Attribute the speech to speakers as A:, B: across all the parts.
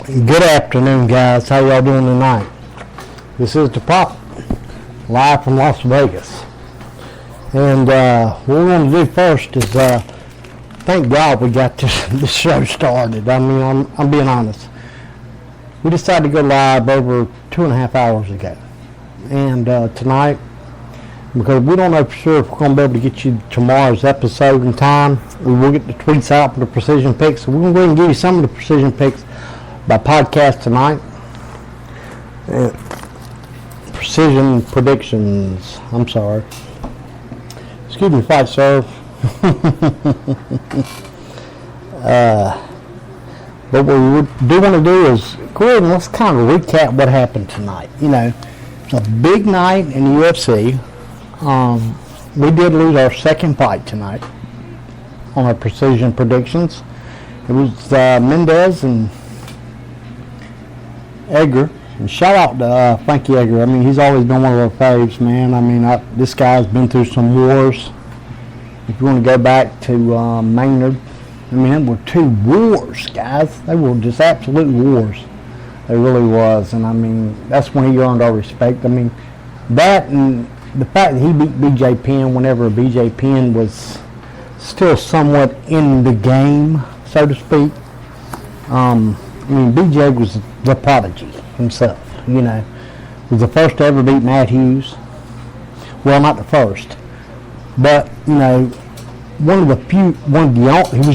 A: Good afternoon, guys. How y'all doing tonight? This is the Pop, live from Las Vegas. And what we're going to do first is, thank God we got this show started. I mean, I'm being honest. We decided to go live over 2.5 hours ago. And tonight, because we don't know for sure if we're going to be able to get you tomorrow's episode in time, we will get the tweets out for the precision picks. So we're going to go ahead and give you some of the precision picks by podcast tonight. Precision predictions. I'm sorry. Excuse me, fight serve. But what we do want to do is go ahead and let's kind of recap what happened tonight. You know, it's a big night in the UFC. We did lose our second fight tonight on our precision predictions. It was Mendez and Edgar. And shout out to Frankie Edgar. I mean, he's always been one of our faves, man. I mean, this guy's been through some wars. If you want to go back to Maynard, I mean, there were 2 wars, guys. They were just absolute wars. They really was. And, I mean, that's when he earned our respect. I mean, that and the fact that he beat BJ Penn whenever BJ Penn was still somewhat in the game, so to speak. I mean, BJ was the prodigy himself, you know. He was the first to ever beat Matt Hughes. Well, not the first, but, you know, he was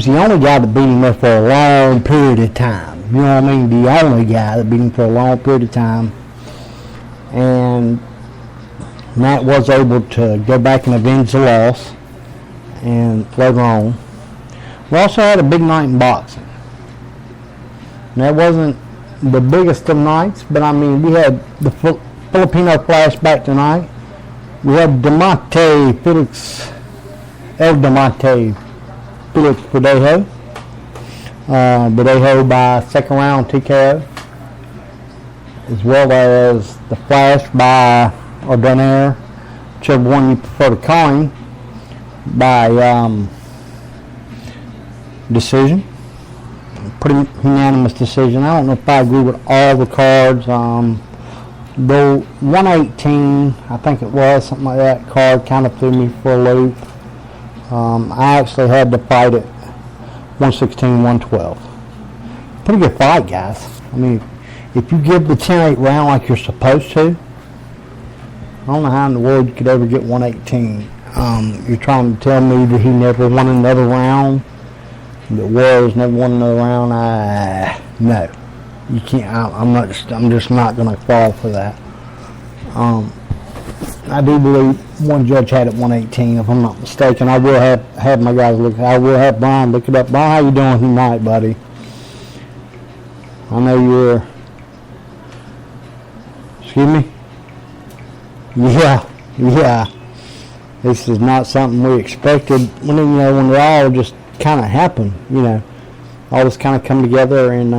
A: the only guy that beat him there for a long period of time. You know what I mean? The only guy that beat him for a long period of time. And Matt was able to go back and avenge the loss, and later on. We also had a big night in boxing. And that wasn't the biggest of nights, but I mean, we had the Filipino flashback tonight. We had Donaire Verdejo. Verdejo by second round TKO. As well as the flash by Donaire, whichever one you prefer to call him, by decision. Pretty unanimous decision. I don't know if I agree with all the cards. The 118, I think it was, something like that, card kind of threw me for a loop. I actually had to fight at 116, 112. Pretty good fight, guys. I mean, if you give the 10-8 round like you're supposed to, I don't know how in the world you could ever get 118. You're trying to tell me that he never won another round? The Warriors never won another round? No, you can't. I'm just not going to fall for that. I do believe one judge had it 118, if I'm not mistaken. I will have my guys look. I will have Brian look it up. Brian, how you doing tonight, buddy? I know you're. Excuse me. Yeah. This is not something we expected. When it all just kind of happened, all this kind of come together, and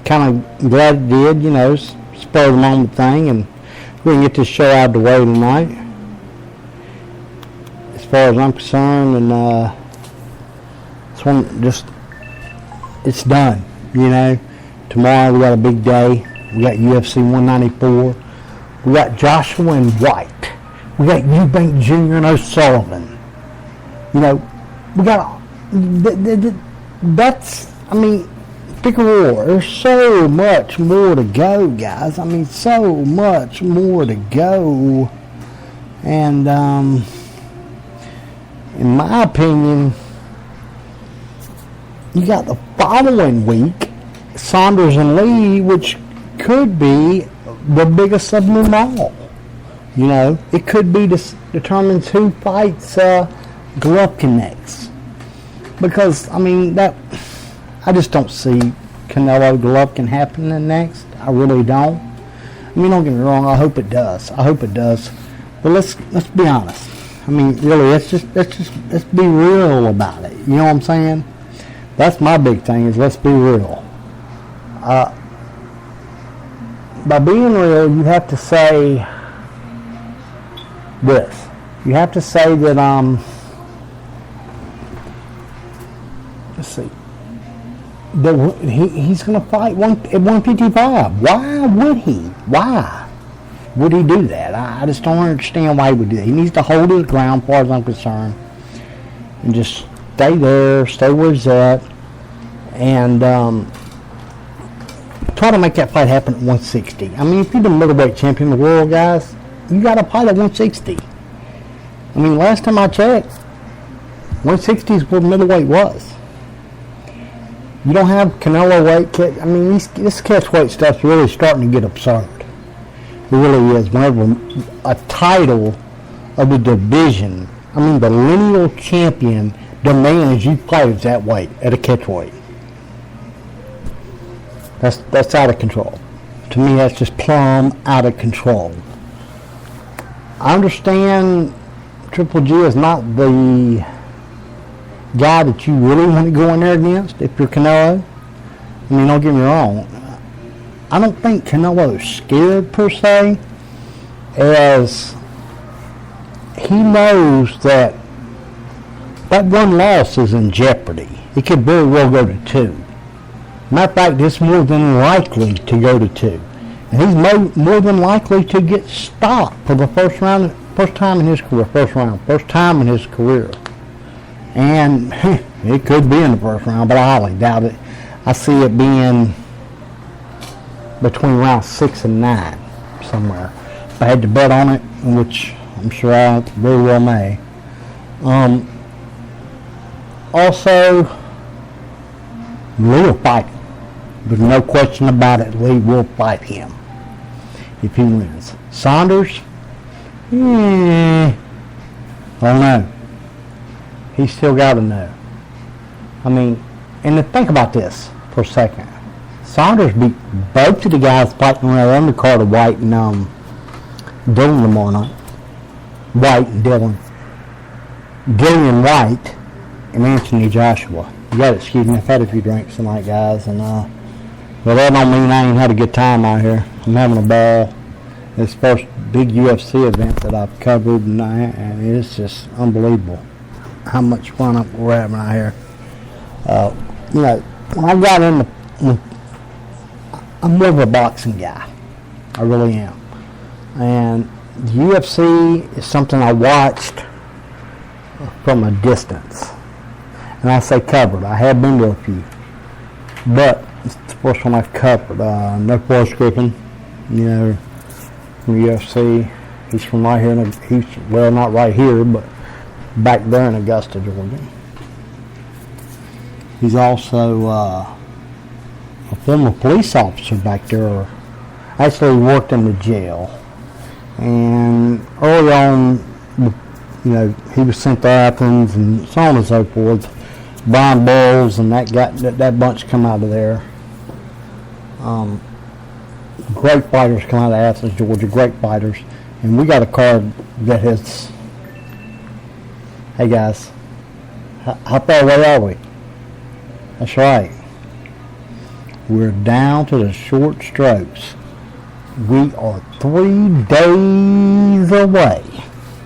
A: kind of glad it did, spur of the moment thing, and we can get this show out of the way tonight, as far as I'm concerned, and it's done, Tomorrow we got a big day. We got UFC 194. We got Joshua and White. We got Eubank Jr. and O'Sullivan. We got, pick a war. There's so much more to go, guys. I mean, so much more to go. And, in my opinion, you got the following week, Saunders and Lee, which could be the biggest of them all. It could be determines who fights Golovkin next. Because, I just don't see Canelo Golovkin happening next. I really don't. Don't get me wrong. I hope it does. But let's be honest. Really, let's be real about it. You know what I'm saying? That's my big thing, is let's be real. By being real, you have to say this. You have to say that, let's see. he's going to fight at 155. Why would he? Why would he do that? I just don't understand why he would do that. He needs to hold his ground, as far as I'm concerned, and just stay there, stay where he's at, and try to make that fight happen at 160. I mean, if you're the middleweight champion of the world, guys, you got to fight at 160. I mean, last time I checked, 160 is where middleweight was. You don't have Canelo weight. I mean, this catchweight stuff's really starting to get absurd. It really is. Whenever a title of the division, I mean, the lineal champion demands you fight at that weight, at a catchweight. That's out of control. To me, that's just plumb out of control. I understand Triple G is not the guy that you really want to go in there against if you're Canelo. I mean, don't get me wrong. I don't think Canelo is scared per se, as he knows that one loss is in jeopardy. It could very well go to 2. Matter of fact, it's more than likely to go to 2. And he's more than likely to get stopped for the first time in his career. And it could be in the first round, but I highly doubt it. I see it being between round 6 and 9 somewhere. If I had to bet on it, which I'm sure I very well may. Also, Lee will fight him. There's no question about it. Lee will fight him if he wins. Saunders, I don't know. He's still got to know. I mean, and think about this for a second. Saunders beat both of the guys fighting on that undercard of White and Dylan tomorrow night. White and Dylan. Dillian White and Anthony Joshua. You got to excuse me. I've had a few drinks tonight, guys, and well, that don't mean I ain't had a good time out here. I'm having a ball. This first big UFC event that I've covered, and it's just unbelievable how much fun we're having out here. You know, when I got in I'm more of a boxing guy. I really am. And the UFC is something I watched from a distance. And I say covered. I have been to a few. But it's the first one I've covered. No Forrest Griffin, you know, from the UFC. He's from right here. Well, not right here, but back there in Augusta, Georgia. He's also a former police officer back there. Actually worked in the jail. And early on, you know, he was sent to Athens and so on and so forth. Brian Bowles and that bunch come out of there. Great fighters come out of Athens, Georgia. Great fighters. And we got a card that has... Hey guys, how far away are we? That's right. We're down to the short strokes. We are 3 days away.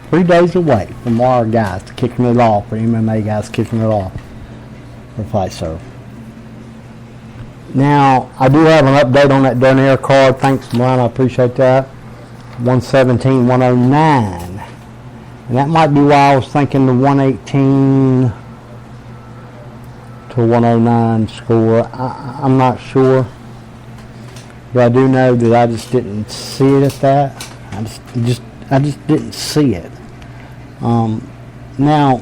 A: 3 days away from our guys kicking it off, for MMA guys kicking it off for Fight Serve. Now, I do have an update on that Donaire card. Thanks, Brian. I appreciate that. 117, 109. And that might be why I was thinking the 118 to 109 score. I'm not sure. But I do know that I just didn't see it at that. I just didn't see it. Now,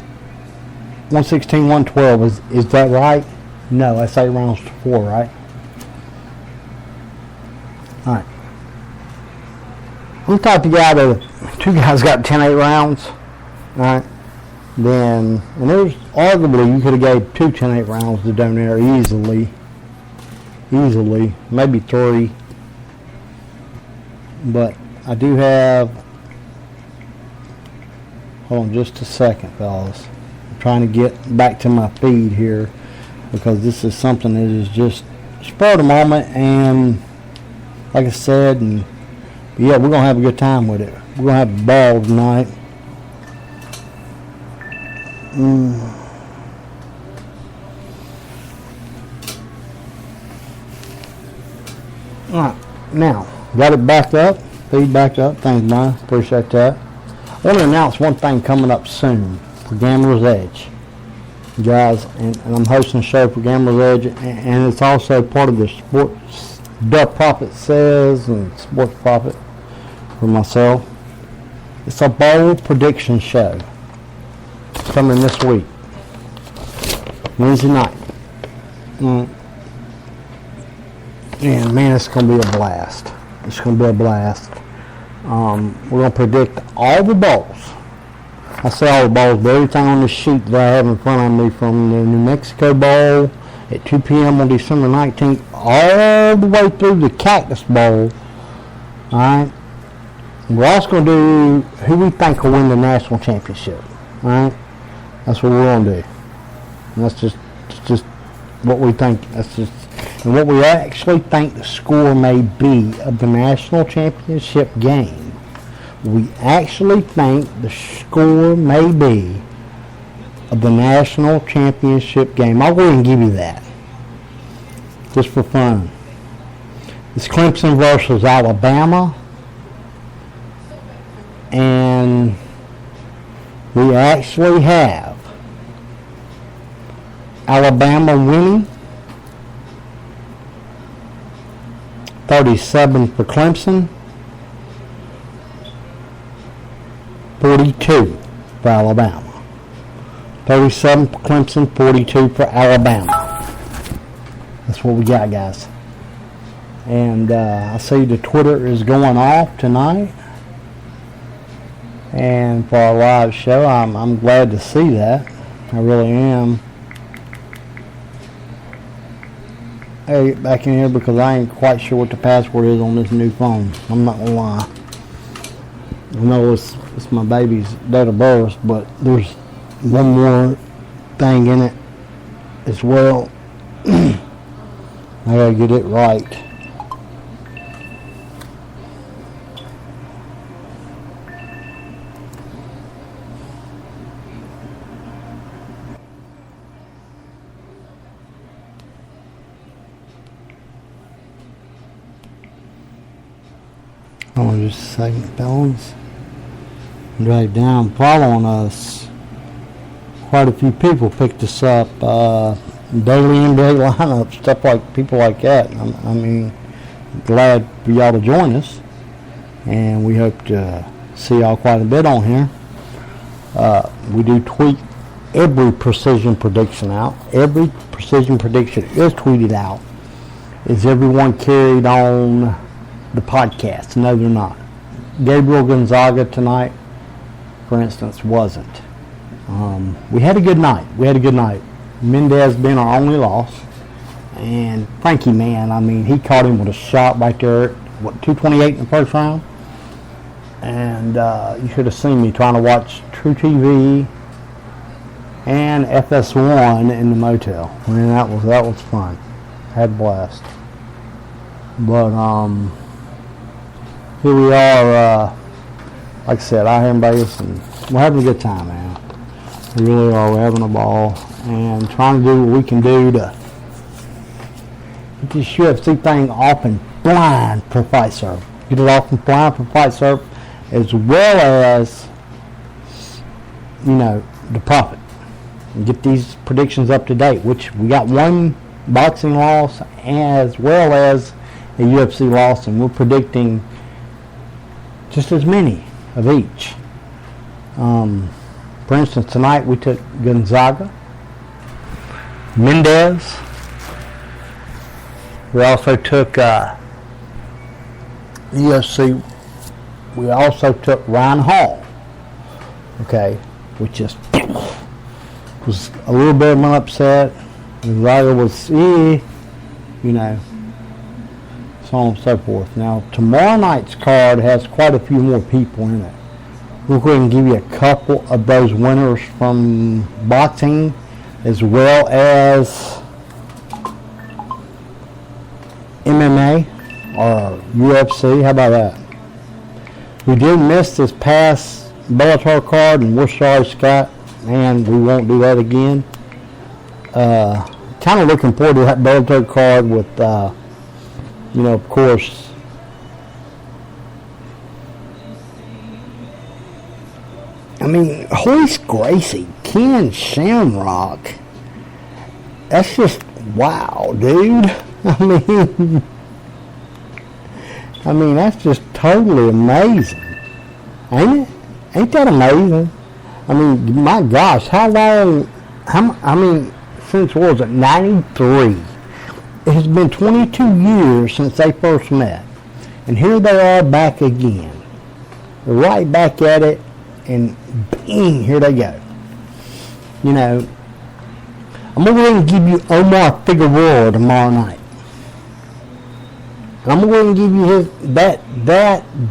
A: 116, 112, is that right? No, that's 8 rounds to 4, right? Alright. I'm the type of guy that 2 guys got 10-8 rounds. Alright. Then, and there's arguably you could have gave 2 10-8 rounds to Donaire easily, maybe 3. But I do have, hold on just a second, fellas. I'm trying to get back to my feed here because this is something that is just spur of the moment, and like I said, and yeah, we're gonna have a good time with it. We're gonna have a ball tonight. Alright, now, got it back up, feed back up. Thanks, Brian. Appreciate that. I want to announce one thing coming up soon for Gambler's Edge. Guys, and I'm hosting a show for Gambler's Edge, and it's also part of the Sports The Profit Says and Sports Profit for myself. It's a bowl prediction show. It's coming this week. Wednesday night. And man, it's going to be a blast. It's going to be a blast. We're going to predict all the bowls. I say all the bowls, but everything on this sheet that I have in front of me, from the New Mexico Bowl at 2 p.m. on December 19th, all the way through the Cactus Bowl. All right. We're also going to do who we think will win the national championship. All right. That's what we're going to do. And that's just what we think. And what we actually think the score may be of the national championship game. We actually think the score may be of the national championship game. I'll go ahead and give you that, just for fun. It's Clemson versus Alabama, and we actually have Alabama winning 37 for Clemson, 42 for Alabama. 37 for Clemson, 42 for Alabama. That's what we got, guys. And I see the Twitter is going off tonight. And for our live show, I'm glad to see that. I really am. Hey, get back in here because I ain't quite sure what the password is on this new phone. I'm not gonna lie. I know it's my baby's date of birth, but there's one more thing in it as well. I gotta get it right. Hold on just a second, fellas. Right down following us. Quite a few people picked us up. Daily NBA lineup, stuff like people like that. I mean, glad for y'all to join us. And we hope to see y'all quite a bit on here. We do tweet every precision prediction out. Every precision prediction is tweeted out. Is everyone carried on the podcast? No, they're not. Gabriel Gonzaga tonight, for instance, wasn't. We had a good night. Mendez being our only loss. And Frankie, man, I mean, he caught him with a shot right there at, 228 in the first round? And you should have seen me trying to watch True TV and FS1 in the motel. I mean, that was fun. Had a blast. But, here we are, like I said, out here in Vegas, and we're having a good time, man. We really are. We're having a ball and trying to do what we can do to get this UFC thing off and blind for Fight Serve. Get it off and blind for Fight Serve, as well as, the profit. And get these predictions up to date, which we got one boxing loss as well as a UFC loss, and we're predicting just as many of each. For instance, tonight we took Gonzaga, Mendez. We also took UFC. We also took Ryan Hall. Okay, which just was a little bit of an upset. Gonzaga was, so on and so forth. Now, tomorrow night's card has quite a few more people in it. We'll go ahead and give you a couple of those winners from boxing as well as MMA or UFC. How about that? We did miss this past Bellator card, and we're sorry, Scott. Man, we won't do that again. Kind of looking forward to that Bellator card with You know, of course, I mean, Horace Gracie, Ken Shamrock, that's just wow, dude. I mean, that's just totally amazing, ain't it? Ain't that amazing? I mean, my gosh, how long? Since what was it, 93? It has been 22 years since they first met, and here they are back again, right back at it, and bing, here they go. You know, I'm going to go ahead and give you Omar Figueroa tomorrow night. And I'm going to go ahead and give you that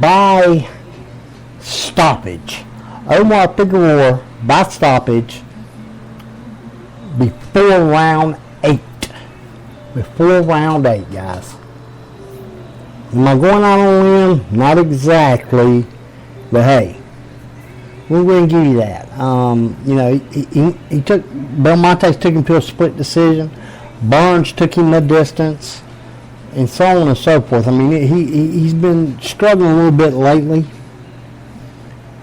A: by stoppage. Omar Figueroa by stoppage before round 8. Before round 8, guys. Am I going out on a limb? Not exactly. But hey, we're going to give you that. You know, he took, Belmonte took him to a split decision. Burns took him the distance. And so on and so forth. I mean, he's been struggling a little bit lately.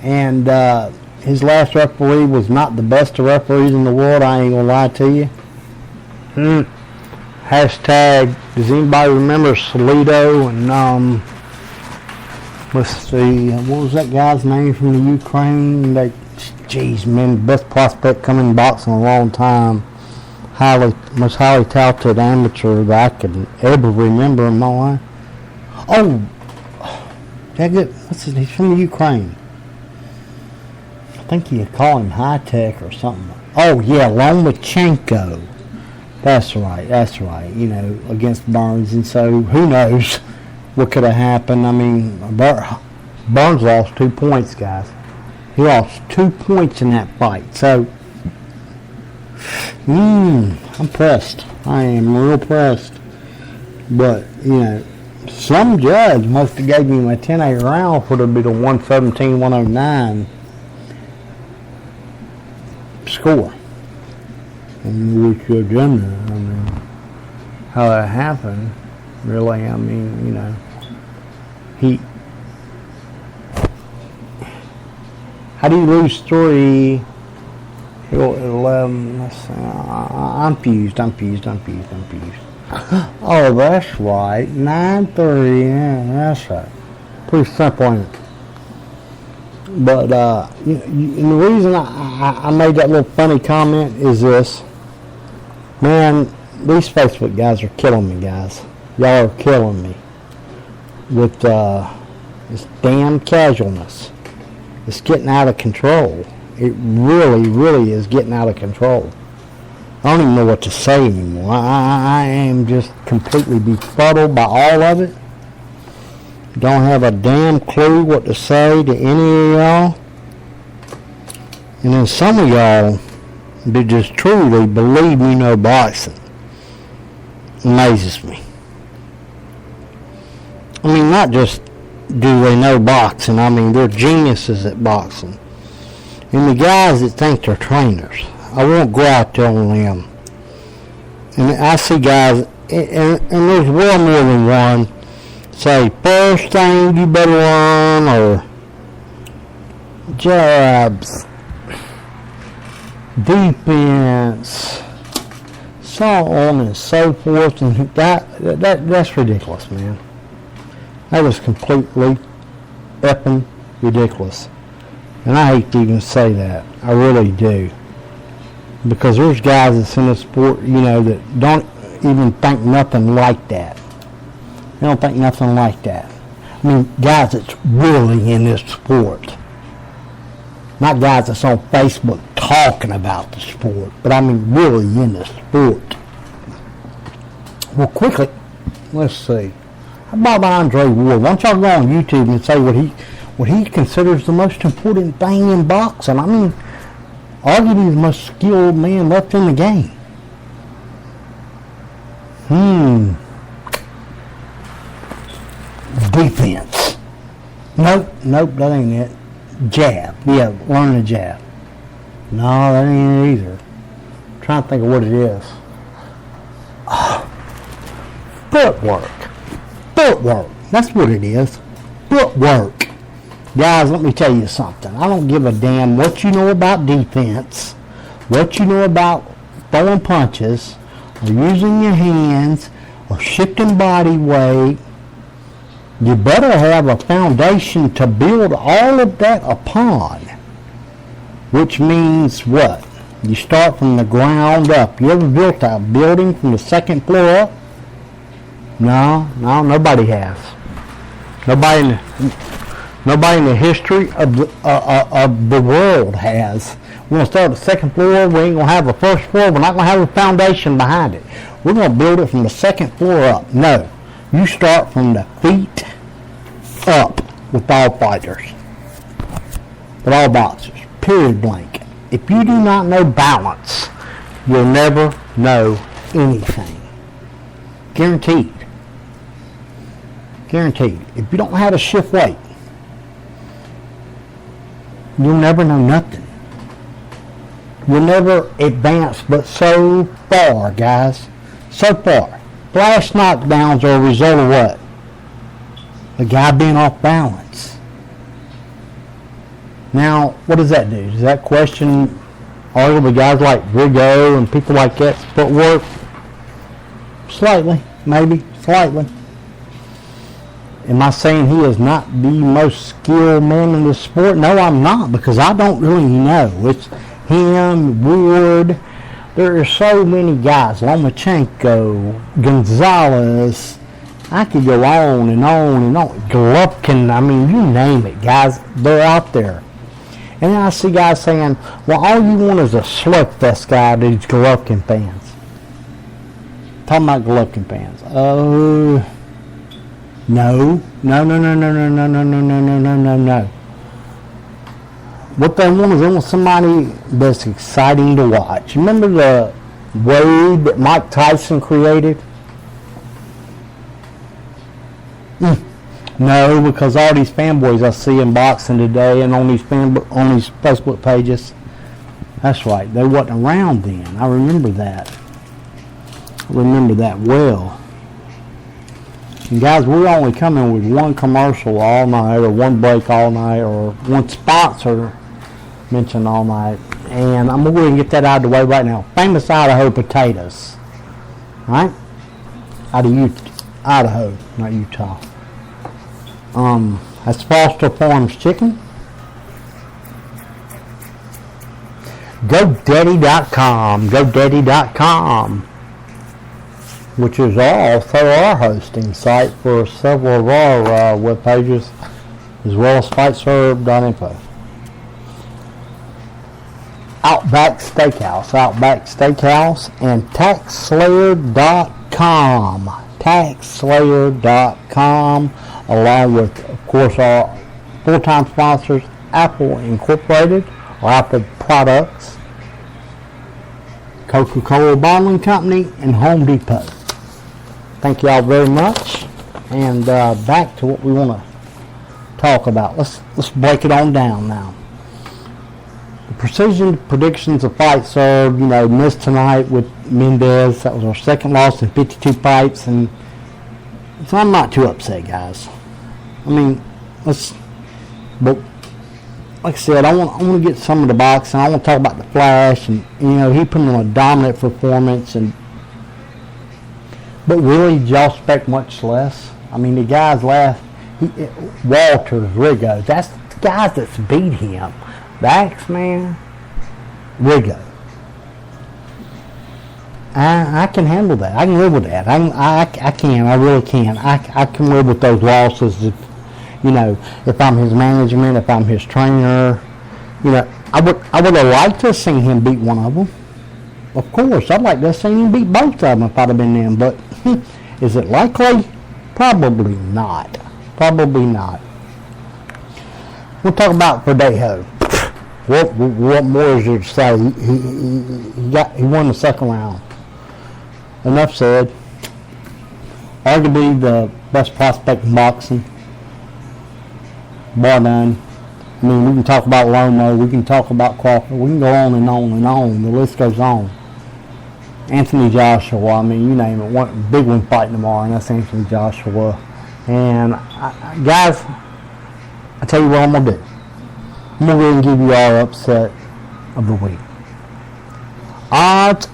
A: And his last referee was not the best of referees in the world. I ain't going to lie to you. Hashtag, does anybody remember Salido? And let's see, what was that guy's name from the Ukraine? Jeez, man, best prospect coming in boxing in a long time. Most highly touted amateur that I can ever remember in my life. Oh, that good. What's his name? He's from the Ukraine. I think you call him High Tech or something. Oh yeah, Lomachenko. That's right. You know, against Burns, and so who knows what could have happened. I mean, Burns lost 2 points, guys. He lost 2 points in that fight. So, I'm pressed. I am real pressed. But, you know, some judge must have gave him a 10-8 round for it to be the 117-109 score. And we should have done that. I mean, how that happened, really, I mean, you know, how do you lose 3? 11, let's see, I'm fused. Oh, that's right, 9-3, yeah, that's right. Pretty simple, ain't it? But, and the reason I made that little funny comment is this. Man, these Facebook guys are killing me, guys. Y'all are killing me with this damn casualness. It's getting out of control. It really, really is getting out of control. I don't even know what to say anymore. I am just completely befuddled by all of it. Don't have a damn clue what to say to any of y'all. And then some of y'all that just truly believe we know boxing. Amazes me. I mean, not just do they know boxing. I mean, they're geniuses at boxing. And the guys that think they're trainers, I won't go out there on them. And I see guys, and there's well more than one, say, first thing you better learn, or jabs, defense, so on and so forth, and that's ridiculous, man. That was completely effing ridiculous. And I hate to even say that. I really do. Because there's guys that's in the sport, you know, that don't even think nothing like that. They don't think nothing like that. I mean, guys that's really in this sport. Not guys that's on Facebook talking about the sport, but I mean really in the sport. Well, quickly, let's see. How about Andre Ward? Why don't y'all go on YouTube and say what he considers the most important thing in boxing? I mean, arguably the most skilled man left in the game. Defense. Nope, that ain't it. Jab. Yeah, learn the jab. No, that ain't it either. I'm trying to think of what it is. Footwork. Footwork. That's what it is. Footwork. Guys, let me tell you something. I don't give a damn what you know about defense, what you know about throwing punches, or using your hands, or shifting body weight. You better have a foundation to build all of that upon. Which means what? You start from the ground up. You ever built a building from the second floor up? No, nobody has. Nobody in the history of the world has. We're going to start at the second floor. We ain't going to have a first floor. We're not going to have a foundation behind it. We're going to build it from the second floor up. No, you start from the feet up with all fighters, with all boxers, period blank. If you do not know balance, you'll never know anything. Guaranteed. Guaranteed. If you don't know how to shift weight, you'll never know nothing. You'll never advance but so far, guys. So far. Flash knockdowns are a result of what? A guy being off balance. Now, what does that do? Does that question arguably guys like Verdejo and people like that's footwork? Slightly, maybe, slightly. Am I saying he is not the most skilled man in the sport? No, I'm not, because I don't really know. It's him, Wood. There are so many guys, Lomachenko, Gonzalez. I could go on and on and on. Golovkin, I mean, you name it, guys. They're out there. And then I see guys saying, well, all you want is a slugfest guy to these Golovkin fans. Talking about Golovkin fans. Oh, no. What they want is they want somebody that's exciting to watch. You remember the wave that Mike Tyson created? No, because all these fanboys I see in boxing today and on these Facebook pages, that's right, they wasn't around then. I remember that. I remember that well. And guys, we're only coming with one commercial all night, or one break all night, or one sponsor mentioned all night. And I'm going to get that out of the way right now. Famous Idaho potatoes. Right? Out of Idaho, not Utah. That's Foster Farms chicken. GoDaddy.com, which is also our hosting site for several of our web pages, as well as FightServe.info. Outback Steakhouse, and TaxSlayer.com, along with, of course, our full-time sponsors, Apple Incorporated, or Apple Products, Coca-Cola Bottling Company, and Home Depot. Thank you all very much. And back to what we want to talk about. Let's break it on down now. The precision predictions of FightServe, missed tonight with Mendez. That was our second loss in 52 fights, and so I'm not too upset, guys. I mean, but like I said, I want to get some of the boxing. I want to talk about the Flash, and he put on a dominant performance, but really, did y'all expect much less? I mean, the guys left. Walters, Rigo, that's the guys that's beat him. The Axeman, Rigo. I can handle that. I can live with that. I can. I really can. I can live with those losses. If I'm his management, if I'm his trainer, I would have liked to have seen him beat one of them. Of course, I'd like to have seen him beat both of them if I'd have been them. But is it likely? Probably not. Probably not. We'll talk about Verdejo. What more is there to say? He won the second round. Enough said. Arguably the best prospect in boxing. Bar none. I mean, we can talk about Lomo, we can talk about Crawford, we can go on and on and on. The list goes on. Anthony Joshua, I mean, you name it. One big one fighting tomorrow, and that's Anthony Joshua. And guys, I tell you what I'm gonna do. I'm gonna go ahead and give you our upset of the week. Odds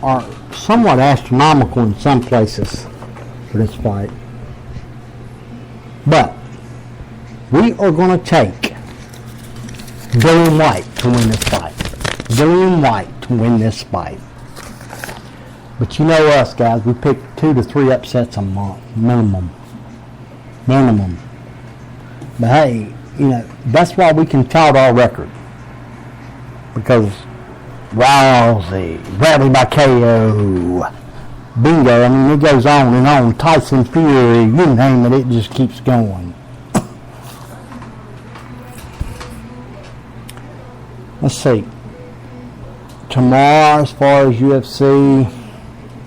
A: are somewhat astronomical in some places for this fight, but we are going to take Dillian Whyte to win this fight. Dillian Whyte to win this fight. But you know us, guys, we pick 2 to 3 upsets a month, minimum. But hey, you know, that's why we can tout our record. Because Rousey, Bradley by KO, bingo, I mean, it goes on and on. Tyson Fury, you name it, it just keeps going. Let's see. Tomorrow, as far as UFC,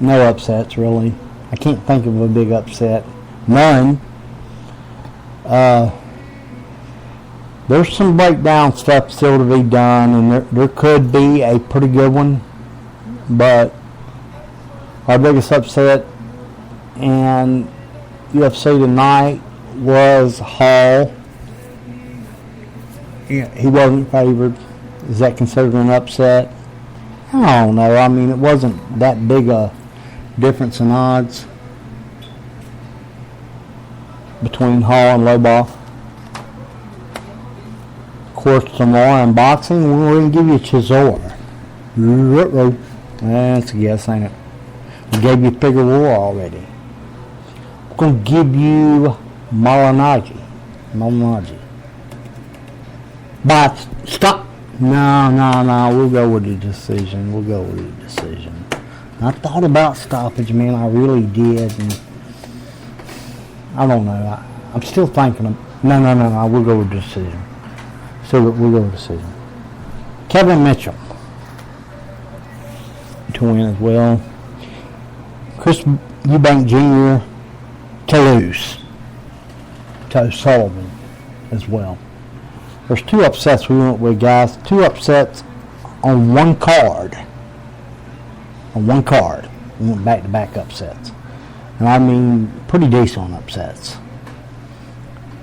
A: no upsets, really. I can't think of a big upset. None. There's some breakdown stuff still to be done, and there could be a pretty good one, but our biggest upset in UFC tonight was Hall. Yeah, he wasn't favored. Is that considered an upset? I don't know. I mean, it wasn't that big a difference in odds between Hall and Lobov. Of course, tomorrow in boxing, we're going to give you Chisora. That's a guess, ain't it? We gave you Figueroa already. We're going to give you Malinaji. But stop. No. We'll go with the decision. I thought about stoppage, man. I really did. And I don't know. I'm still thinking of. No. We'll go with the decision. So we'll go with the decision. Kevin Mitchell to win as well. Chris Eubank Jr. to lose to O'Sullivan as well. There's 2 upsets we went with, guys. 2 upsets on one card. We went back-to-back upsets. And I mean, pretty decent upsets.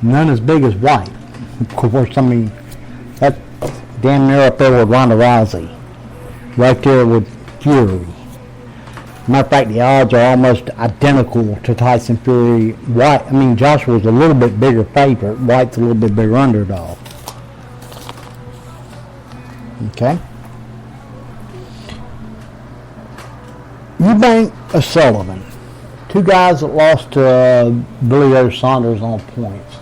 A: None as big as White. Of course, I mean, that's damn near up there with Ronda Rousey. Right there with Fury. Matter of fact, the odds are almost identical to Tyson Fury. White, I mean, Joshua's a little bit bigger favorite. White's a little bit bigger underdog. Okay. Eubank O'Sullivan. 2 guys that lost to Billy O. Saunders on points.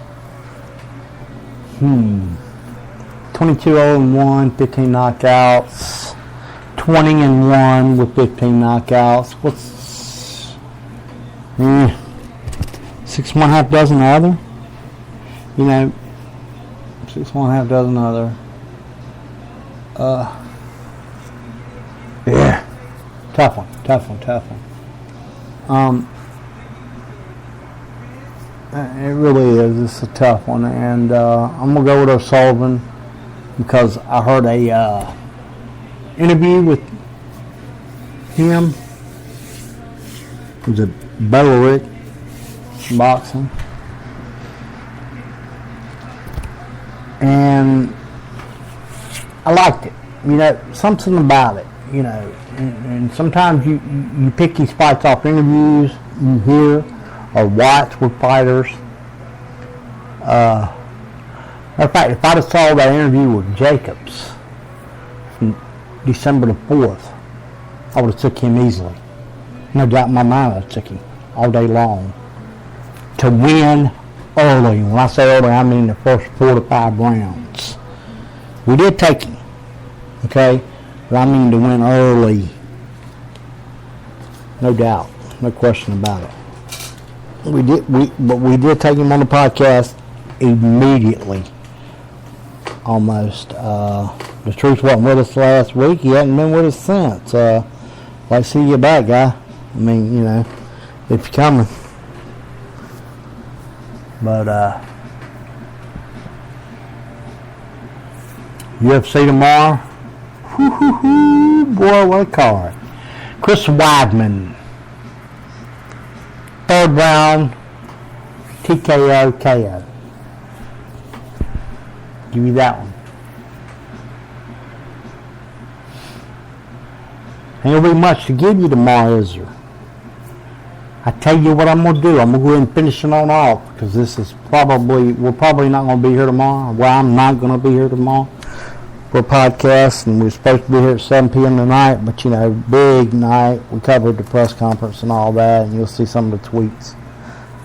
A: 22-0-1, 15 knockouts. 20-1 with 15 knockouts. What's 6 1/2 dozen other? You know, 6 1/2 dozen other. Yeah. Tough one. It really is. It's a tough one, and I'm gonna go with O'Sullivan because I heard a interview with him. It was a Bellarik boxing, and I liked it. You know, something about it. You know, and sometimes you pick these fights off interviews you hear or watch with fighters. Matter of fact, if I'd have saw that interview with Jacobs from December the 4th, I would have took him easily. No doubt in my mind, I took him all day long to win early. When I say early, I mean the first 4 to 5 rounds. We did take him, okay? But I mean to win early. No doubt. No question about it. But we did take him on the podcast immediately. Almost. The truth wasn't with us last week. He hasn't been with us since. Like to see you back, guy. I mean, you know, if you're coming. But UFC tomorrow. Boy, what a card. Chris Weidman. 3rd round TKO KO. Give you that one. Ain't gonna be much to give you tomorrow, is there? I tell you what I'm gonna do. I'm gonna go ahead and finish it on off because we're probably not gonna be here tomorrow. Well, I'm not gonna be here tomorrow for a podcast, and we're supposed to be here at 7 p.m. tonight. But big night. We covered the press conference and all that, and you'll see some of the tweets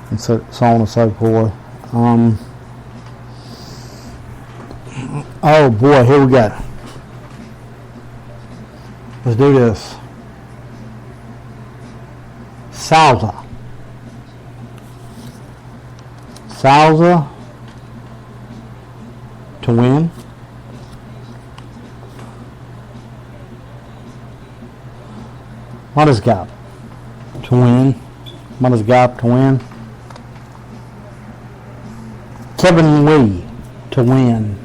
A: and so on and so forth. Oh boy, here we go. Let's do this. Salza to win. What is Gap to win? What is Gap to win? Kevin Lee to win.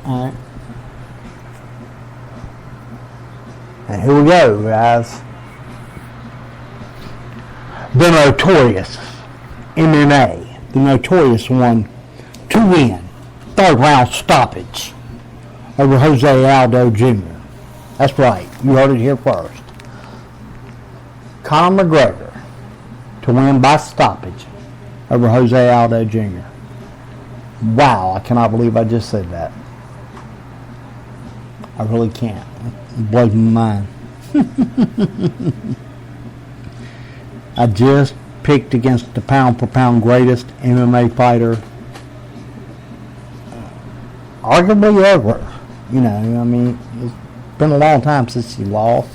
A: All right. And here we go, guys. The Notorious MMA, the Notorious one to win. Third round stoppage over Jose Aldo Jr. That's right, you heard it here first. Conor McGregor to win by stoppage over Jose Aldo Jr. Wow, I cannot believe I just said that. I really can't. It blows my mind. I just picked against the pound-for-pound greatest MMA fighter arguably ever. It's been a long time since he lost.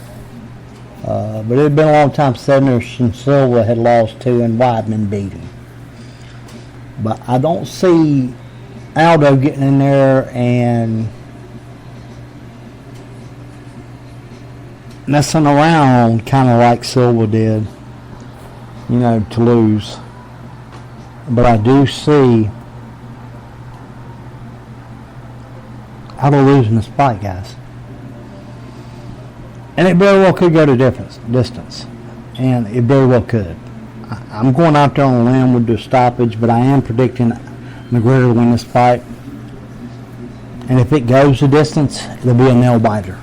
A: But it had been a long time since Anderson Silva had lost to and Weidman beat him. But I don't see Aldo getting in there and messing around kind of like Silva did, to lose. But I do see Aldo losing this fight, guys. And it very well could go to distance. And it very well could. I'm going out there on a limb with the stoppage, but I am predicting McGregor to win this fight. And if it goes to distance, it'll be a nail biter.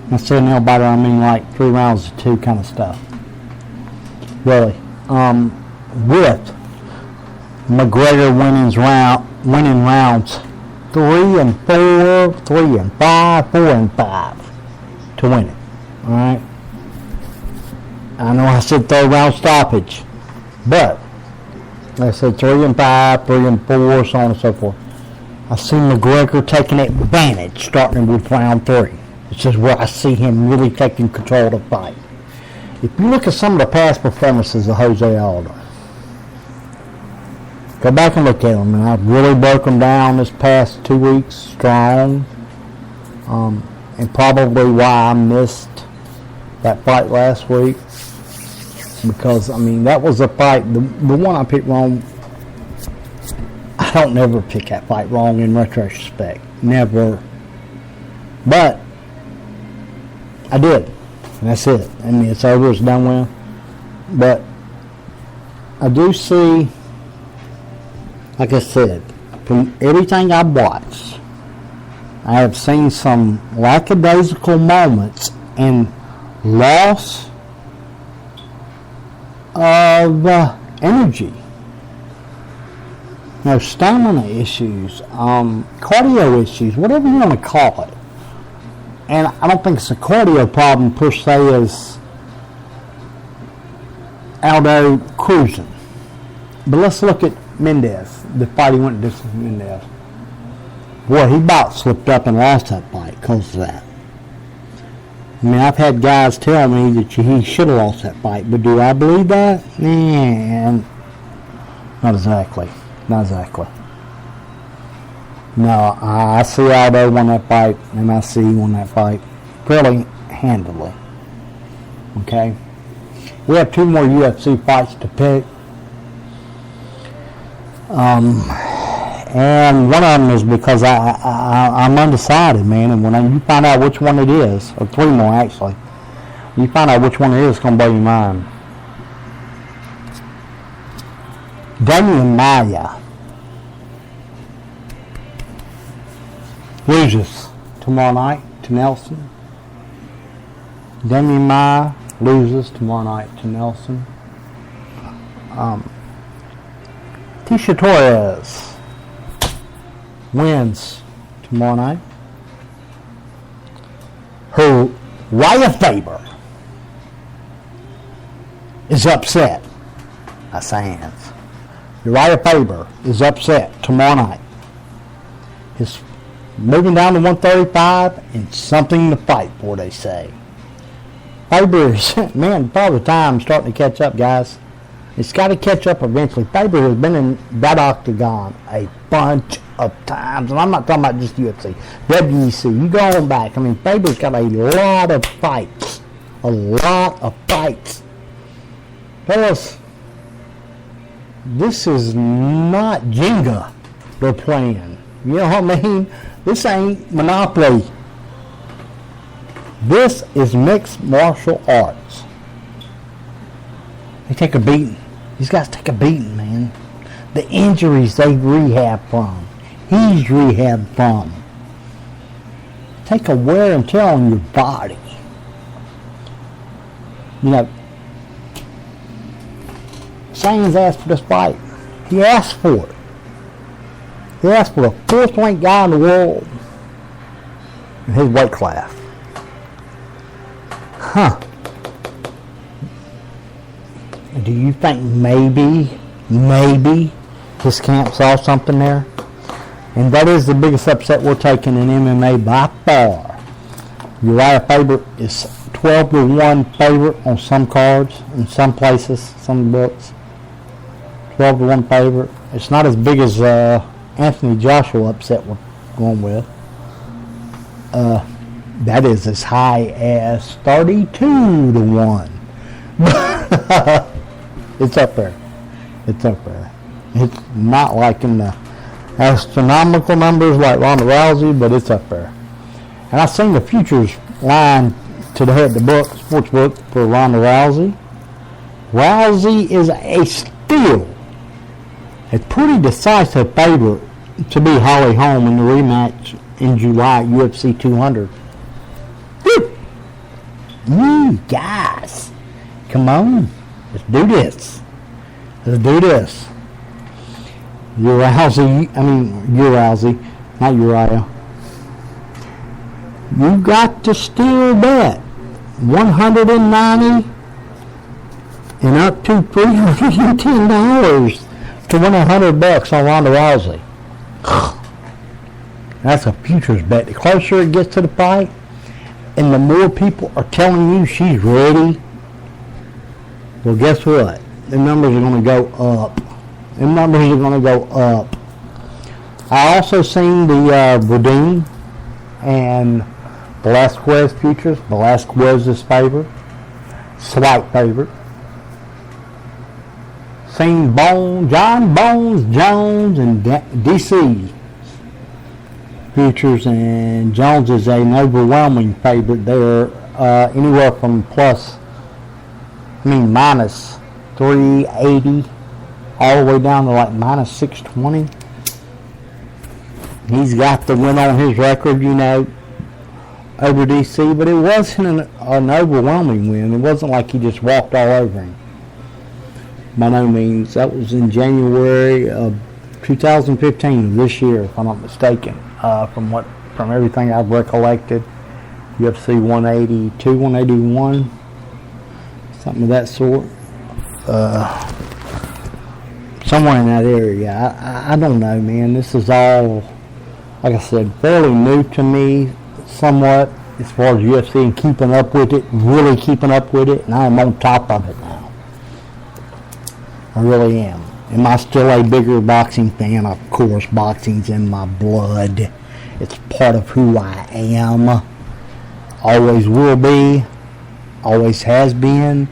A: When I say a nail biter, I mean like 3 rounds to 2 kind of stuff. Really. With McGregor winning rounds 3 and 4, 3 and 5, 4 and 5 to win it. Alright? I know I said 3rd round stoppage, but I said 3 and 5, 3 and 4, so on and so forth. I see McGregor taking advantage starting with round 3. This is where I see him really taking control of the fight. If you look at some of the past performances of Jose Aldo, go back and look at them, and I've really broke them down this past 2 weeks strong, and probably why I missed that fight last week, because that was a fight, the one I picked wrong. I don't never pick that fight wrong in retrospect, never, but I did, and that's it. It's over, it's done with. But I do see, like I said, from everything I've watched, I have seen some lackadaisical moments and loss of energy. Stamina issues, cardio issues, whatever you want to call it. And I don't think it's a cardio problem per se as Aldo cruising. But let's look at Mendez, the fight he went to distance with Mendez. Boy, he about slipped up and lost that fight because of that. I've had guys tell me that he should have lost that fight, but do I believe that? Not exactly. Not exactly. No, I see Aldo won that fight, and I see he won that fight fairly handily. Okay? We have 2 more UFC fights to pick. And one of them is because I'm undecided, man, and when you find out which one it is, or 3 more actually, you find out which one it is, it's going to blow your mind. Damian Maia loses tomorrow night to Nelson. Damian Maia loses tomorrow night to Nelson. Tisha Torres wins tomorrow night. Her Raya Faber is upset. That's hands. Uriah Faber is upset tomorrow night. He's moving down to 135 and something to fight for, they say. Faber is, man, probably time starting to catch up, guys. It's got to catch up eventually. Faber has been in that octagon a bunch of times, and I'm not talking about just UFC. WEC, you go on back. I mean, Faber's got a lot of fights. A lot of fights. Fellas, this is not Jenga they're playing. You know what I mean? This ain't Monopoly. This is mixed martial arts. They take a beating. These guys take a beating, man. The injuries they rehab from. He's rehabbed from. Take a wear and tear on your body. You know, Shane's asked for this fight. He asked for it. He asked for the fourth ranked guy in the world in his weight class. Huh. Do you think maybe his camp saw something there? And that is the biggest upset we're taking in MMA by far. Uriah Faber is 12-1 favorite on some cards, in some places, some books. 12-1 favorite. It's not as big as Anthony Joshua upset we're going with. That is as high as 32-1. It's up there. It's up there. It's not like in the astronomical numbers like Ronda Rousey, but it's up there. And I've seen the futures line to the head of the book, sports book, for Ronda Rousey. Rousey is a pretty decisive favorite to be Holly Holm in the rematch in July at UFC 200. You guys, come on, let's do this. Let's do this. Rousey, not Uriah. You got to still bet $190 and up to $310 to win $100 on Ronda Rousey. That's a futures bet. The closer it gets to the fight, and the more people are telling you she's ready, well, guess what? The numbers are going to go up. The numbers are going to go up. I also seen the Verdun and Velasquez futures. Velasquez is favorite. Slight favorite. Seen John Bones Jones and DC futures, and Jones is an overwhelming favorite there, anywhere from minus 380 all the way down to like minus 620. He's got the win on his record, over DC, but it wasn't an overwhelming win. It wasn't like he just walked all over him. By no means. That was in January of 2015 of this year, if I'm not mistaken. From everything I've recollected, UFC 182, 181, something of that sort. Somewhere in that area. I don't know, man. This is all, like I said, fairly new to me, somewhat, as far as UFC and keeping up with it, really keeping up with it, and I am on top of it now. I really am. Am I still a bigger boxing fan? Of course, boxing's in my blood. It's part of who I am. Always will be. Always has been.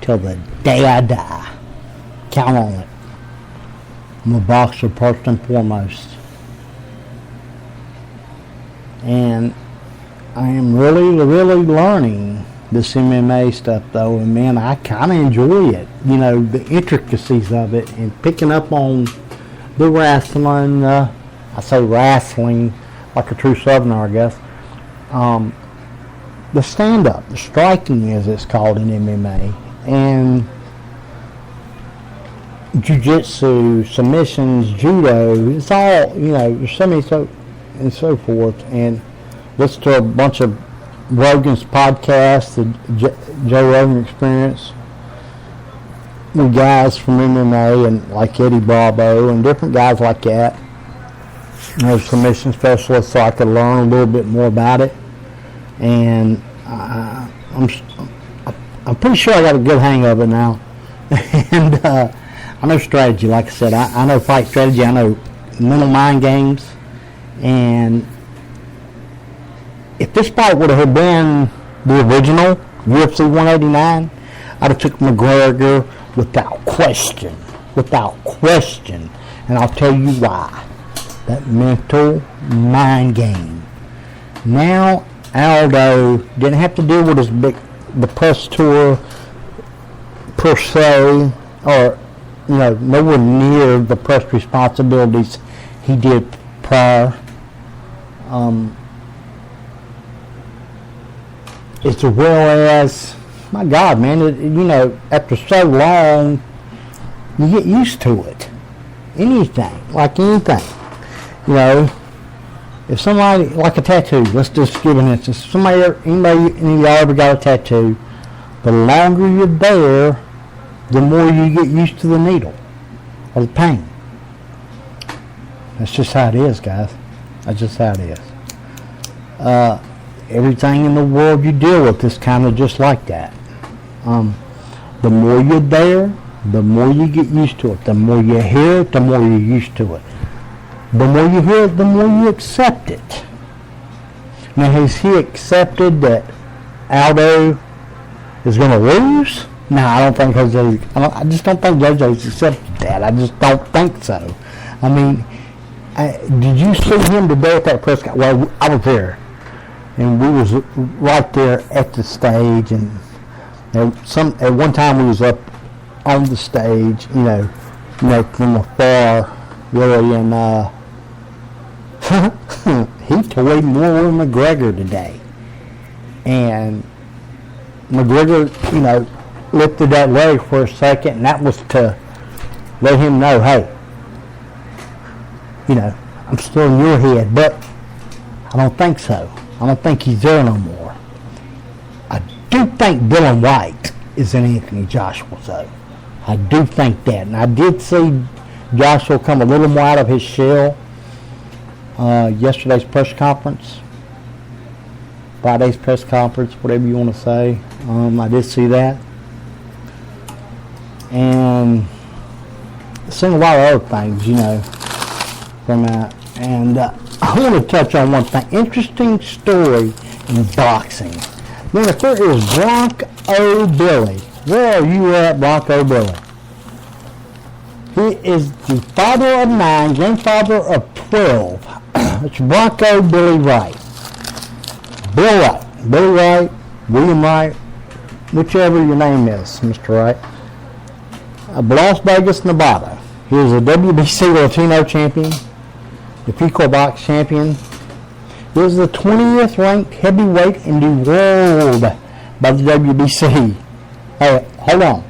A: Till the day I die. Count on it. I'm a boxer first and foremost. And I am really, really learning this MMA stuff, though, and man, I kind of enjoy it. You know, the intricacies of it and picking up on the wrestling. I say wrestling like a true Southerner, I guess. The stand-up, the striking, as it's called in MMA, and jiu-jitsu, submissions, judo. It's all, you know, there's so many and so forth. And listen to a bunch of Rogan's podcasts, the Joe Rogan Experience, the guys from MMA and like Eddie Bravo and different guys like that. You know, submission specialists, so I could learn a little bit more about it. And I'm pretty sure I got a good hang of it now. And I know strategy, like I said. I know fight strategy. I know mental mind games. And if this fight would have been the original UFC 189, I'd have took McGregor without question. And I'll tell you why. That mental mind game. Now Aldo didn't have to deal with the press tour per se, or nowhere near the press responsibilities he did prior. As well as, my God, man, after so long, you get used to it. Anything. If somebody, like a tattoo, let's just give an instance. Anybody in y'all ever got a tattoo, the longer you're there, the more you get used to the needle or the pain. That's just how it is, guys. That's just how it is. Everything in the world you deal with is kind of just like that. The more you're there, the more you get used to it. The more you hear it, the more you're used to it. The more you hear it, the more you accept it. Now, has he accepted that Aldo is going to lose? No, I don't think Jose. I just don't think JoJo's accepted that. I just don't think so. I mean, did you see him today at that press conference? Well, I was there, and we was right there at the stage, and at one time we was up on the stage, from afar, really, and he toyed more with McGregor today, and McGregor, lifted that leg for a second, and that was to let him know, hey, I'm still in your head, but I don't think so. I don't think he's there no more. I do think Dylan White is in Anthony Joshua, though. I do think that. And I did see Joshua come a little more out of his shell yesterday's press conference. Friday's press conference, whatever you want to say. I did see that. And seen a lot of other things, from that. And I want to touch on one thing. Interesting story in boxing. Man, if there is Bronco Billy, where are you at, Bronco Billy? He is the father of 9, grandfather of 12. It's Bronco Billy Wright. Bill Wright. Billy Wright, William Wright, whichever your name is, Mr. Wright. Las Vegas, Nevada. He was a WBC Latino champion, the Pico Box champion. He was the 20th ranked heavyweight in the world by the WBC. Hey, hold on.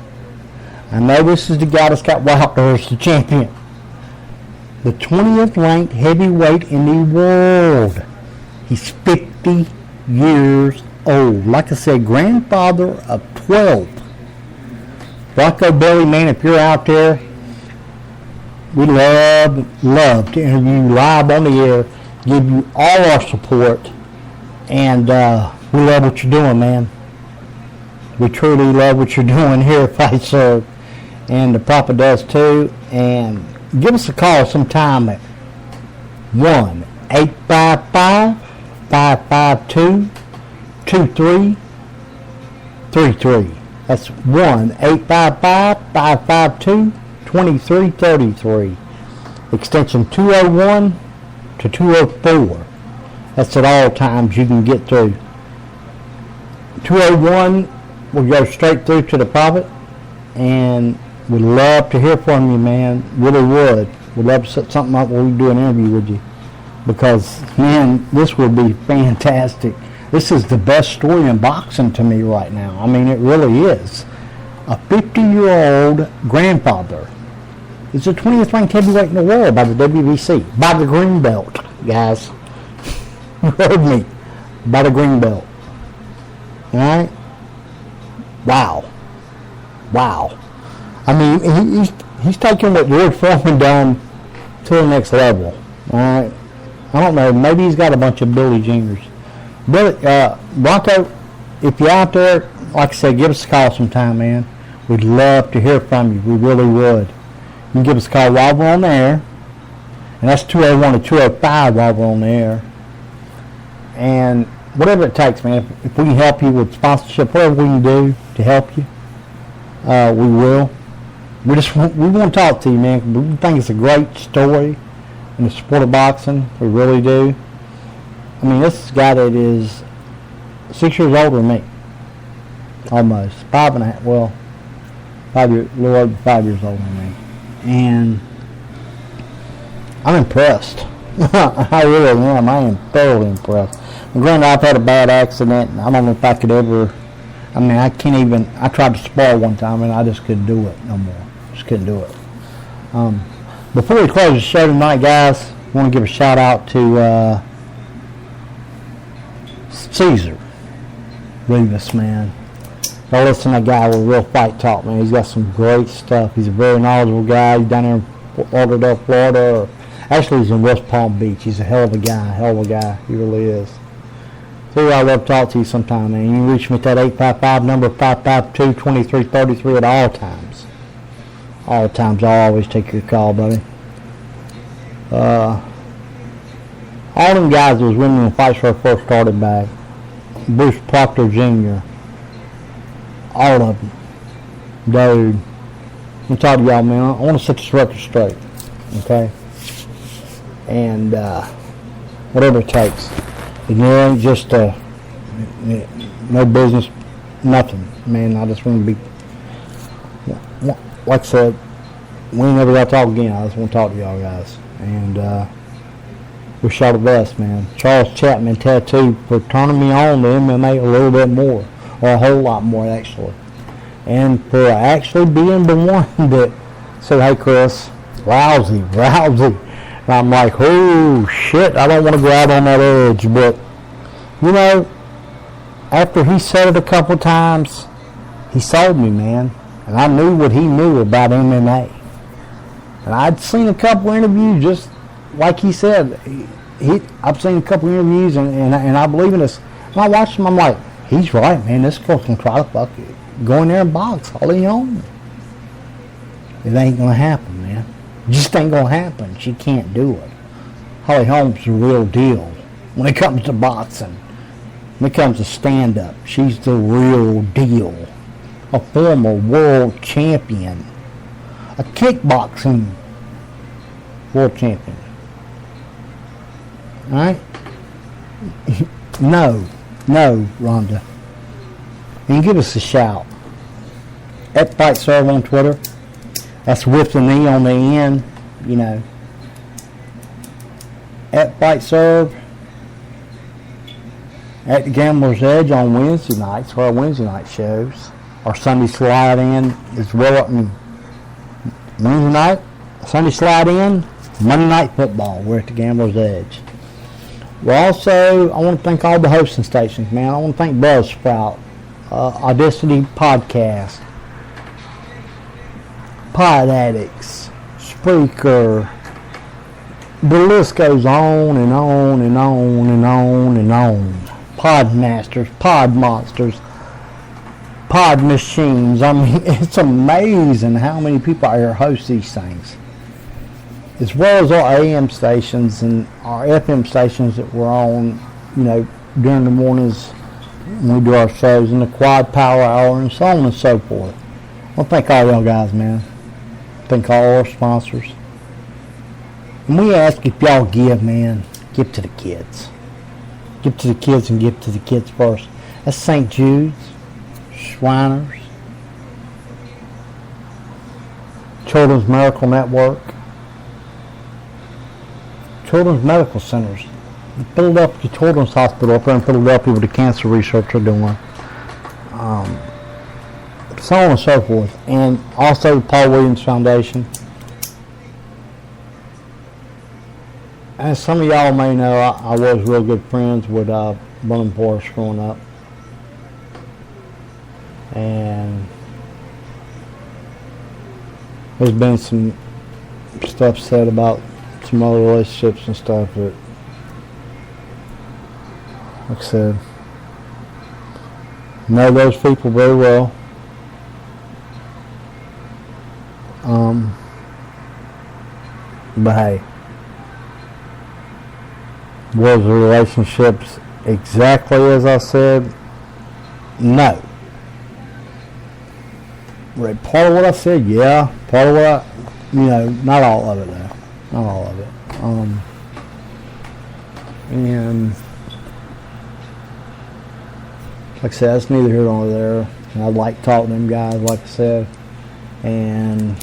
A: I know this is the guy that's got Wilder as the champion. The 20th ranked heavyweight in the world. He's 50 years old. Like I said, grandfather of 12. Bronco Billy, man, if you're out there, we love to interview you live on the air, give you all our support, and we love what you're doing, man. We truly love what you're doing here at Fight Serve, and the Papa does too. And give us a call sometime at 1-855-552-2333. That's 1-855-552-2333. Extension 201 to 204. That's at all times you can get through. 201 will go straight through to the private, and we'd love to hear from you, man. Really would. We'd love to set something up where we do an interview with you, because, man, this would be fantastic. This is the best story in boxing to me right now. I mean, it really is. A 50-year-old grandfather is the 20th ranked heavyweight in the world by the WBC, by the green belt, guys. You heard me. By the green belt. All right? Wow. Wow. I mean, he's taking what George Foreman done to the next level. All right? I don't know. Maybe he's got a bunch of Billy Juniors. But Bronco, if you're out there, like I said, give us a call sometime, man. We'd love to hear from you. We really would. You can give us a call while we're on the air. And that's 201 to 205 while we're on the air. And whatever it takes, man. If we can help you with sponsorship, whatever we can do to help you, we will. We want to talk to you, man. We think it's a great story in the sport of boxing. We really do. I mean, this is a guy that is 6 years older than me. Almost. 5.5. Well, 5 years, a little over 5 years older than me. And I'm impressed. I really am. I am thoroughly impressed. Granted, I've had a bad accident, and I don't know if I could ever. I mean, I can't even. I tried to spar one time, and I just couldn't do it no more. Just couldn't do it. Before we close the show tonight, guys, I want to give a shout out to Caesar Rivas, man. Go listen to that guy with Real Fight Talk, man. He's got some great stuff. He's a very knowledgeable guy. He's down there in Fort Lauderdale, Florida. Actually, he's in West Palm Beach. He's a hell of a guy. He really is. So I'd love to talk to you sometime, man. You can reach me at that 855 number, 552-2333 at all times. All times. I'll always take your call, buddy. All them guys that was winning the fights when I first started back. Bruce Proctor Jr. All of them. Dude. I'm talk to y'all, man. I want to set this record straight. Okay? And whatever it takes. And it ain't just no business, nothing. Man, I just want to be, like I said, we ain't never got to talk again. I just want to talk to y'all guys. And wish y'all the best, man. Charles Chapman Tattoo for turning me on to MMA a little bit more, or a whole lot more, actually. And for actually being the one that said, hey, Chris, Rousey. And I'm like, oh, shit, I don't want to go out on that edge. But, you know, after he said it a couple times, he sold me, man. And I knew what he knew about MMA. And I'd seen a couple interviews, just like he said. I've seen a couple interviews, and I believe in this. And I watched him, I'm like, he's right, man. This girl can try to fuck it. Go in there and box all he owns. It ain't going to happen, man. Just ain't gonna happen. She can't do it. Holly Holm's the real deal. When it comes to boxing, when it comes to stand-up, she's the real deal. A former world champion. A kickboxing world champion. Alright? No, Rhonda. You can give us a shout. At Fight Serve on Twitter. That's with the knee on the end, you know. At Fight Serve. At the Gambler's Edge on Wednesday nights, for our Wednesday night shows. Our Sunday slide in as well. Wednesday night, Sunday slide in, Monday Night Football. We're at the Gambler's Edge. We're also, I want to thank all the hosting stations, man. I want to thank Buzzsprout, Audacity Podcast, Pod Addicts, Spreaker. The list goes on and on and on and on and on. Podmasters, Pod Monsters, Pod Machines. I mean, it's amazing how many people out here host these things. As well as our AM stations and our FM stations that we're on, you know, during the mornings when we do our shows, and the Quad Power Hour, and so on and so forth. Well, thank all y'all guys, man. Thank all our sponsors. And we ask if y'all give, man, give to the kids. Give to the kids and give to the kids first. That's St. Jude's, Shriners, Children's Miracle Network, Children's Medical Centers, the Philadelphia Children's Hospital up there in Philadelphia with the cancer research they're doing, so on and so forth, and also the Paul Williams Foundation. As some of y'all may know, I was real good friends with Burnham Forrest growing up. And there's been some stuff said about some other relationships and stuff that, like I said, know those people very well. But hey, was the relationships exactly as I said? No. Right, part of what I said, yeah. Part of what not all of it though. Not all of it. And like I said, that's neither here nor there. And I like talking to them guys, like I said. And I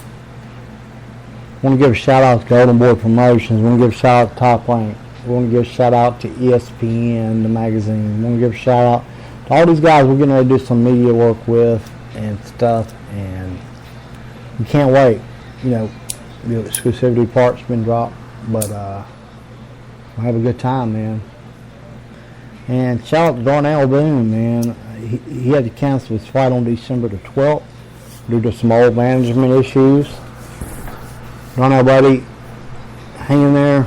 A: want to give a shout out to Golden Boy Promotions. I want to give a shout out to Top Rank. I want to give a shout out to ESPN, the magazine. I want to give a shout out to all these guys we're getting ready to do some media work with and stuff. And we can't wait. The exclusivity part's been dropped, but we'll have a good time, man. And shout out to Donaire Verdejo, man. He had to cancel his fight on December the 12th due to some old management issues. Donaire, buddy, hang in there.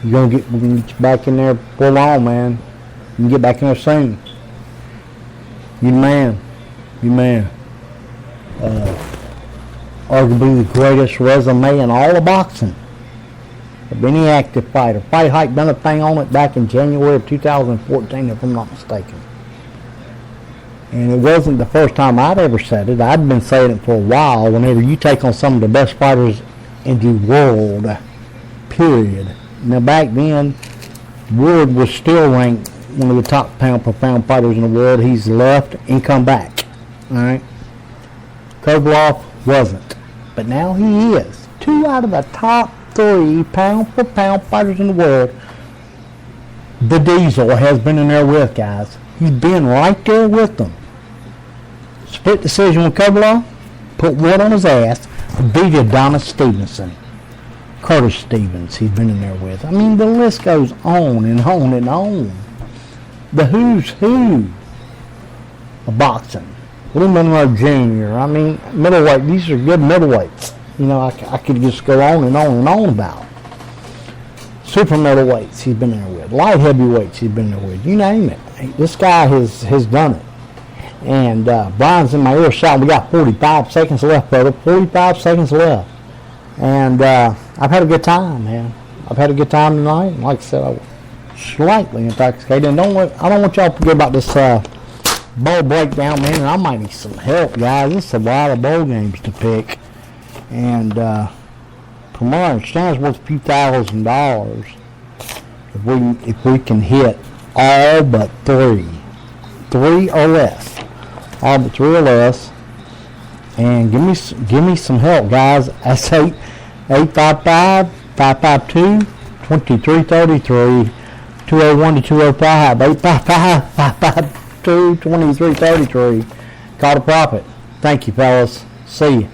A: We're gonna get you back in there for long, man. You can get back in there soon. You the man. You man. Arguably the greatest resume in all of boxing of any active fighter. Fight Hype done a thing on it back in January of 2014, if I'm not mistaken. And it wasn't the first time I'd ever said it. I'd been saying it for a while. Whenever you take on some of the best fighters in the world, period. Now back then, Wood was still ranked one of the top pound-per-pound fighters in the world. He's left and come back. All right. Kovalev wasn't, but now he is. 2 out of the top 3 pound-for-pound fighters in the world. The Diesel has been in there with, guys. He's been right there with them. Split decision with Kovalev, put Wood on his ass, beat Adonis Stevenson. Curtis Stevens, he's been in there with. I mean, the list goes on and on and on. The who's who of boxing. Lee Monroe Jr., I mean, middleweight, these are good middleweights. I could just go on and on and on about. Super middleweights he's been there with. Light heavyweights he's been there with. You name it. This guy has done it. And Brian's in my ear shouting, we got 45 seconds left, brother. 45 seconds left. And I've had a good time, man. I've had a good time tonight. And like I said, I was slightly intoxicated. And I don't want y'all to forget about this bowl breakdown, man. And I might need some help, guys. There's a lot of bowl games to pick. And Pomar stands worth a few $1,000 if we can hit all but 3 or less, all but 3 or less. And give me some help, guys. That's 855-552-2333, 201-205, 855-552-2333. Call the Prophet. Thank you, fellas. See you.